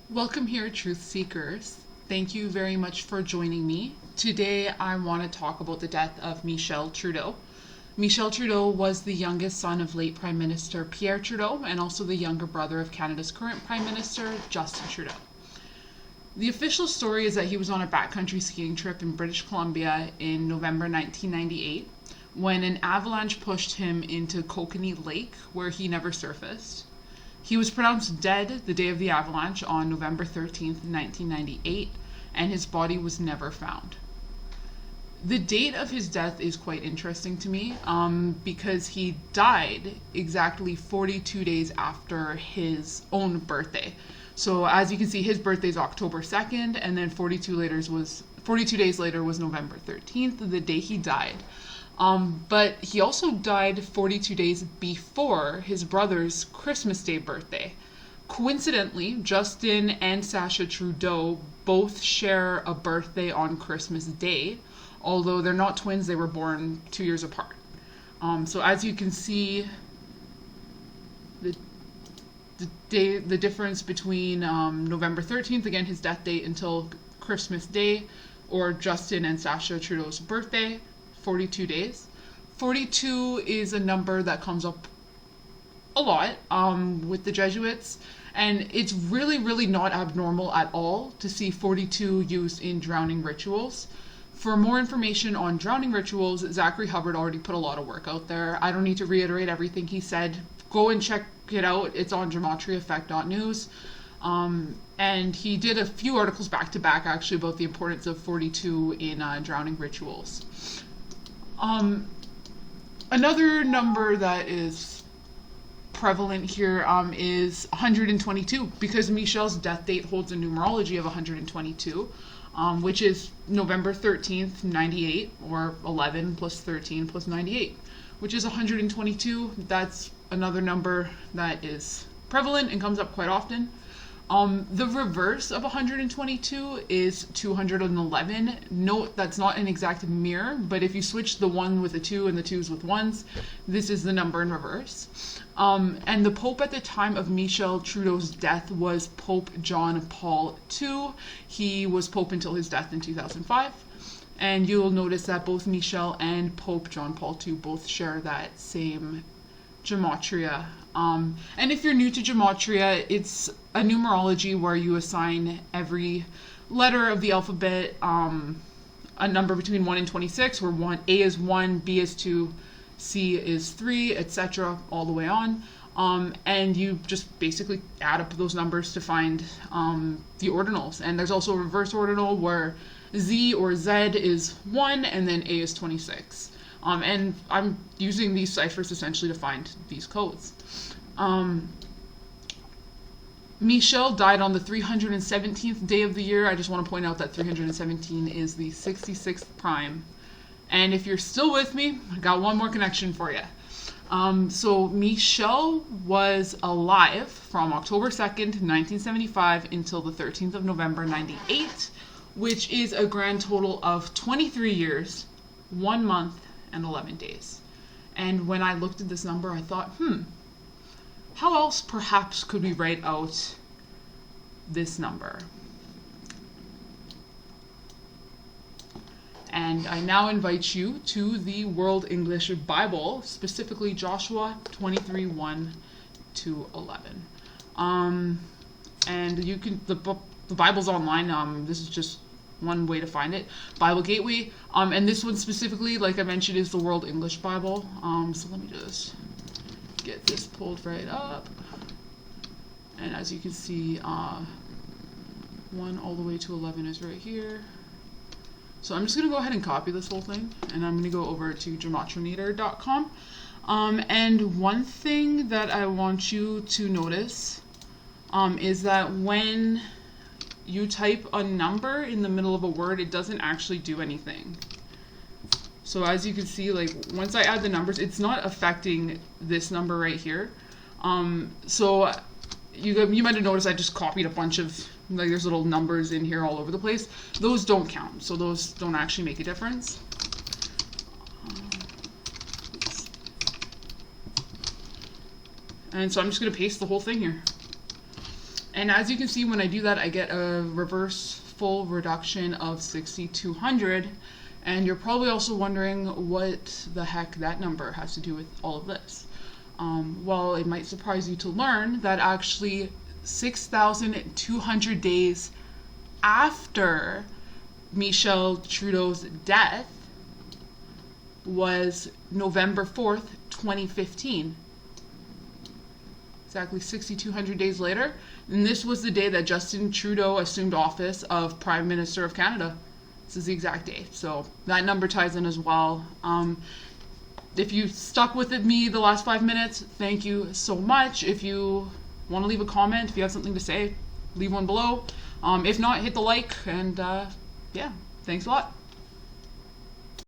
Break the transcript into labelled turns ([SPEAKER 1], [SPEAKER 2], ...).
[SPEAKER 1] Welcome here, Truth Seekers. Thank you very much for joining me. Today I want to talk about the death of Michel Trudeau. Michel Trudeau was the youngest son of late Prime Minister Pierre Trudeau and also the younger brother of Canada's current Prime Minister, Justin Trudeau. The official story is that he was on a backcountry skiing trip in British Columbia in November 1998 when an avalanche pushed him into Kokanee Lake, where he never surfaced. He was pronounced dead the day of the avalanche on November 13th, 1998, and his body was never found. The date of his death is quite interesting to me because he died exactly 42 days after his own birthday. So as you can see, his birthday is October 2nd, and then 42 days later was November 13th, the day he died. But he also died 42 days before his brother's Christmas Day birthday. Coincidentally, Justin and Sasha Trudeau both share a birthday on Christmas Day, although they're not twins, they were born 2 years apart. So as you can see, the difference between November 13th, again his death date, until Christmas Day, or Justin and Sasha Trudeau's birthday, 42 days. 42 is a number that comes up a lot with the Jesuits, and it's really not abnormal at all to see 42 used in drowning rituals. For more information on drowning rituals, Zachary Hubbard already put a lot of work out there. I don't need to reiterate everything he said. Go and check it out. It's on gematriaeffect.news. And he did a few articles back to back actually about the importance of 42 in drowning rituals. Another number that is prevalent here is 122, because Michel's death date holds a numerology of 122, which is November 13th, 98, or 11 plus 13 plus 98, which is 122. That's another number that is prevalent and comes up quite often. The reverse of 122 is 211. Note that's not an exact mirror, but if you switch the 1 with a 2 and the 2s with 1s, this is the number in reverse. And the Pope at the time of Michel Trudeau's death was Pope John Paul II. He was Pope until his death in 2005. And you'll notice that both Michel and Pope John Paul II both share that same Gematria. And if you're new to Gematria, it's a numerology where you assign every letter of the alphabet a number between 1 and 26, where A is 1, B is 2, C is 3, etc., all the way on. And you just basically add up those numbers to find the ordinals. And there's also a reverse ordinal where Z or Z is 1 and then A is 26. And I'm using these ciphers essentially to find these codes. Michel died on the 317th day of the year. I just want to point out that 317 is the 66th prime. And if you're still with me, I got one more connection for you. So Michel was alive from October 2nd, 1975 until the 13th of November, 98, which is a grand total of 23 years, 1 month, and 11 days. And when I looked at this number, I thought, how else perhaps could we write out this number? And I now invite you to the World English Bible, specifically Joshua 23, 1 to 11. And you can, the Bible's online. This is just one way to find it. Bible Gateway. And this one specifically, like I mentioned, is the World English Bible. So let me just get this pulled right up. And as you can see, 1 all the way to 11 is right here. So I'm just going to go ahead and copy this whole thing, and I'm going to go over to gematrimeter.com. And one thing that I want you to notice is that when you type a number in the middle of a word, it doesn't actually do anything. So as you can see, like once I add the numbers, it's not affecting this number right here. So you might have noticed I just copied a bunch of, like there's little numbers in here all over the place. Those don't count, so those don't actually make a difference. And so I'm just going to paste the whole thing here. And as you can see, when I do that, I get a reverse full reduction of 6,200. And you're probably also wondering what the heck that number has to do with all of this. Well, it might surprise you to learn that actually 6,200 days after Michel Trudeau's death was November 4th, 2015. Exactly 6,200 days later. And this was the day that Justin Trudeau assumed office of Prime Minister of Canada. This is the exact date. So that number ties in as well. If you stuck with me the last 5 minutes, thank you so much. If you want to leave a comment, if you have something to say, leave one below. If not, hit the like, and yeah, thanks a lot.